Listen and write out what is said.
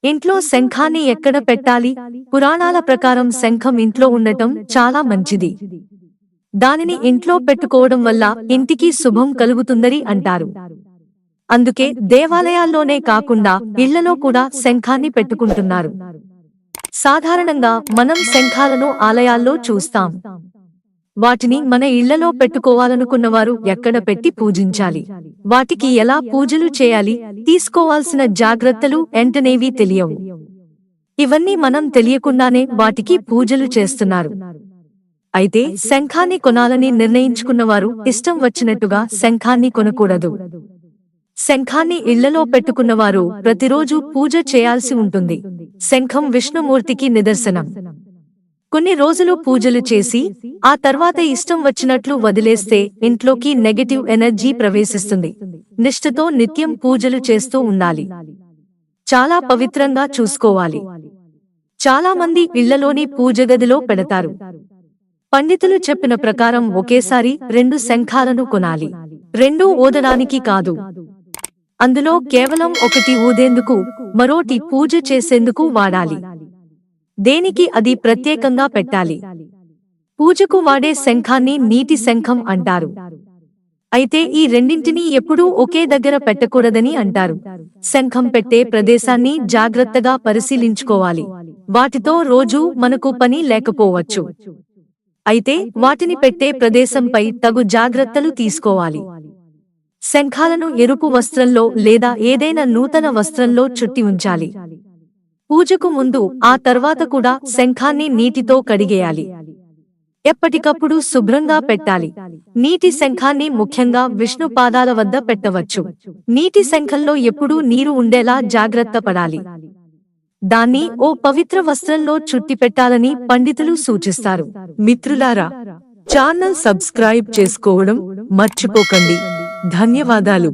ఇంట్లో శంఖాన్ని ఎక్కడ పెట్టాలి? పురాణాల ప్రకారం శంఖం ఇంట్లో ఉండటం చాలా మంచిది. దానిని ఇంట్లో పెట్టుకోవడం వల్ల ఇంటికి శుభం కలుగుతుందని అంటారు. అందుకే దేవాలయాల్లోనే కాకుండా ఇళ్లలో కూడా శంఖాన్ని పెట్టుకుంటున్నారు. సాధారణంగా మనం శంఖాలను ఆలయాల్లో చూస్తాం. వాటిని మన ఇళ్లలో పెట్టుకోవాలనుకున్నవారు ఎక్కడ పెట్టి పూజించాలి, వాటికి ఎలా పూజలు చేయాలి, తీసుకోవాల్సిన జాగ్రత్తలు ఎంటనేవి తెలియవు. ఇవన్నీ మనం తెలియకుండానే వాటికి పూజలు చేస్తున్నారు. అయితే శంఖాన్ని కొనాలని నిర్ణయించుకున్నవారు ఇష్టం వచ్చినట్టుగా శంఖాన్ని కొనకూడదు. శంఖాన్ని ఇళ్లలో పెట్టుకున్నవారు ప్రతిరోజు పూజ చేయాల్సి ఉంటుంది. శంఖం విష్ణుమూర్తికి నిదర్శనం. కొన్ని రోజులు పూజలు చేసి ఆ తర్వాత ఇష్టం వచ్చినట్లు వదిలేస్తే ఇంట్లోకి నెగటివ్ ఎనర్జీ ప్రవేశిస్తుంది. నిష్ఠతో నిత్యం పూజలు చేస్తూ ఉండాలి. చాలా పవిత్రంగా చూసుకోవాలి. చాలా మంది ఇళ్లలోని పూజగదిలో పెడతారు. పండితులు చెప్పిన ప్రకారం ఒకేసారి 2 శంఖాలను కొనాలి. 2 ఊదడానికి కాదు. అందులో కేవలం ఒకటి ఊదేందుకు, మరోటి పూజ చేసేందుకు వాడాలి. దేనికి అది ప్రత్యేకంగా పెట్టాలి. పూజకు వాడే శంఖాన్ని నీటి శంఖం అంటారు. అయితే ఈ రెండింటినీ ఎప్పుడూ ఒకే దగ్గర పెట్టకూడదని అంటారు. శంఖం పెట్టే ప్రదేశాన్ని జాగ్రత్తగా పరిశీలించుకోవాలి. వాటితో రోజూ మనకు పని లేకపోవచ్చు. అయితే వాటిని పెట్టే ప్రదేశంపై తగు జాగ్రత్తలు తీసుకోవాలి. శంఖాలను ఎరుపు వస్త్రంలో లేదా ఏదైనా నూతన వస్త్రంలో చుట్టి ఉంచాలి. పూజకు ముందు ఆ తర్వాత కూడా శంఖాన్ని నీటితో కడిగేయాలి. ఎప్పటికప్పుడు శుభ్రంగా పెట్టాలి. నీటి శంఖాన్ని ముఖ్యంగా విష్ణు పాదాల వద్ద పెట్టవచ్చు. నీటి శంఖంలో ఎప్పుడూ నీరు ఉండేలా జాగ్రత్త పడాలి. దాన్ని ఓ పవిత్ర వస్త్రంలో చుట్టి పెట్టాలని పండితులు సూచిస్తారు. మిత్రులారా, ఛానల్ సబ్స్క్రైబ్ చేసుకోవడం మర్చిపోకండి. ధన్యవాదాలు.